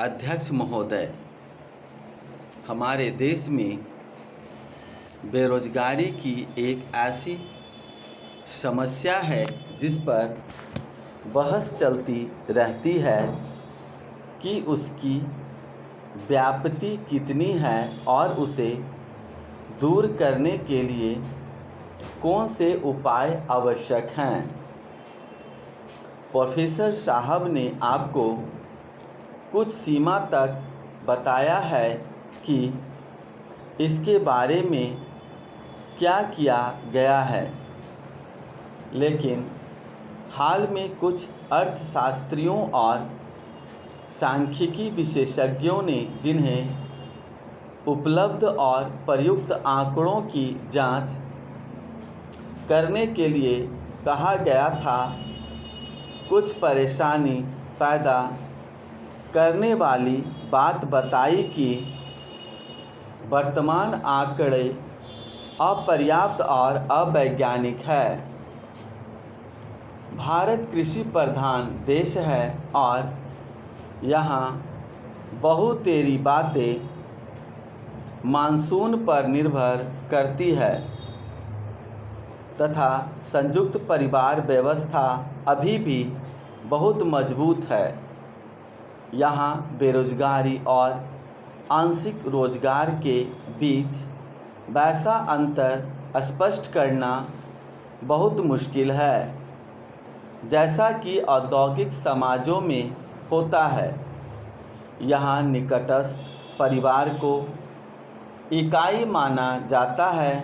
अध्यक्ष महोदय, हमारे देश में बेरोजगारी की एक ऐसी समस्या है जिस पर बहस चलती रहती है कि उसकी व्याप्ति कितनी है और उसे दूर करने के लिए कौन से उपाय आवश्यक हैं। प्रोफेसर साहब ने आपको कुछ सीमा तक बताया है कि इसके बारे में क्या किया गया है, लेकिन हाल में कुछ अर्थशास्त्रियों और सांख्यिकी विशेषज्ञों ने जिन्हें उपलब्ध और प्रयुक्त आंकड़ों की जांच करने के लिए कहा गया था, कुछ परेशानी पैदा करने वाली बात बताई कि वर्तमान आंकड़े अपर्याप्त और अवैज्ञानिक है। भारत कृषि प्रधान देश है और यहाँ बहुतेरी बातें मानसून पर निर्भर करती है तथा संयुक्त परिवार व्यवस्था अभी भी बहुत मजबूत है। यहाँ बेरोजगारी और आंशिक रोजगार के बीच वैसा अंतर स्पष्ट करना बहुत मुश्किल है जैसा कि औद्योगिक समाजों में होता है। यहाँ निकटस्थ परिवार को इकाई माना जाता है,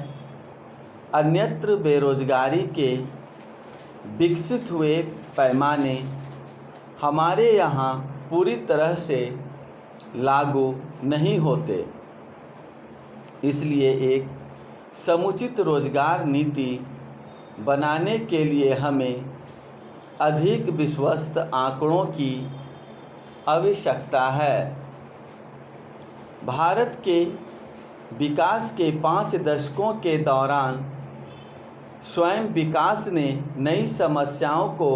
अन्यत्र बेरोजगारी के विकसित हुए पैमाने हमारे यहाँ पूरी तरह से लागू नहीं होते। इसलिए एक समुचित रोजगार नीति बनाने के लिए हमें अधिक विश्वस्त आंकड़ों की आवश्यकता है। भारत के विकास के 5 दशकों के दौरान स्वयं विकास ने नई समस्याओं को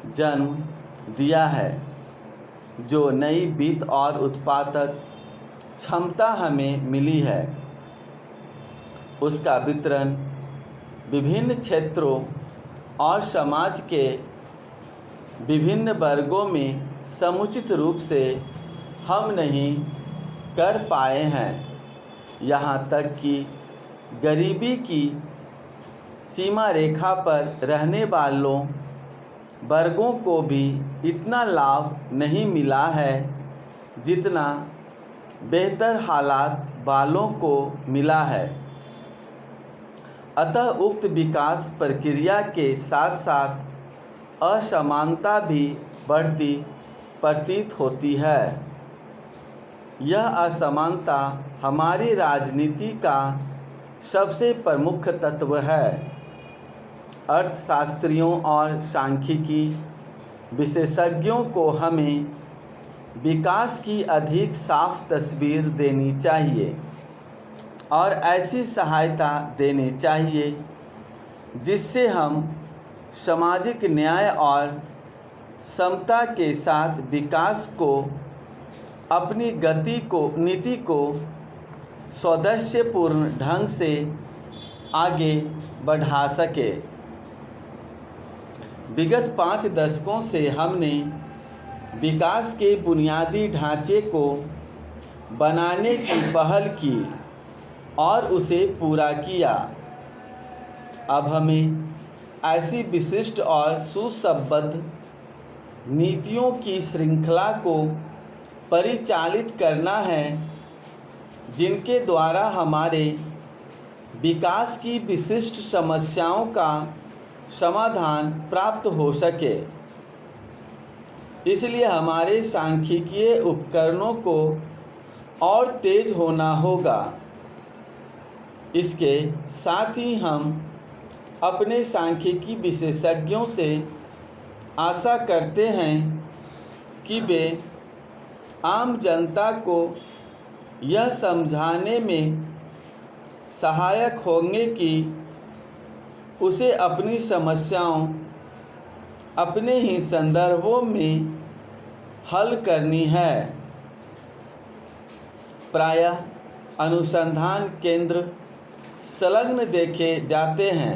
जन्म दिया है। जो नई वित्त और उत्पादक क्षमता हमें मिली है, उसका वितरण विभिन्न क्षेत्रों और समाज के विभिन्न वर्गों में समुचित रूप से हम नहीं कर पाए हैं। यहाँ तक कि गरीबी की सीमा रेखा पर रहने वालों वर्गों को भी इतना लाभ नहीं मिला है जितना बेहतर हालात वालों को मिला है। अतः उक्त विकास प्रक्रिया के साथ साथ असमानता भी बढ़ती प्रतीत होती है। यह असमानता हमारी राजनीति का सबसे प्रमुख तत्व है। अर्थशास्त्रियों और सांख्यिकी विशेषज्ञों को हमें विकास की अधिक साफ तस्वीर देनी चाहिए और ऐसी सहायता देनी चाहिए जिससे हम सामाजिक न्याय और समता के साथ विकास को अपनी नीति को सौदेश्यपूर्ण ढंग से आगे बढ़ा सके। विगत 5 दशकों से हमने विकास के बुनियादी ढांचे को बनाने की पहल की और उसे पूरा किया। अब हमें ऐसी विशिष्ट और सुसंबद्ध नीतियों की श्रृंखला को परिचालित करना है जिनके द्वारा हमारे विकास की विशिष्ट समस्याओं का समाधान प्राप्त हो सके। इसलिए हमारे सांख्यिकीय उपकरणों को और तेज होना होगा। इसके साथ ही हम अपने सांख्यिकी विशेषज्ञों से आशा करते हैं कि वे आम जनता को यह समझाने में सहायक होंगे कि उसे अपनी समस्याओं अपने ही संदर्भों में हल करनी है। प्रायः अनुसंधान केंद्र संलग्न देखे जाते हैं।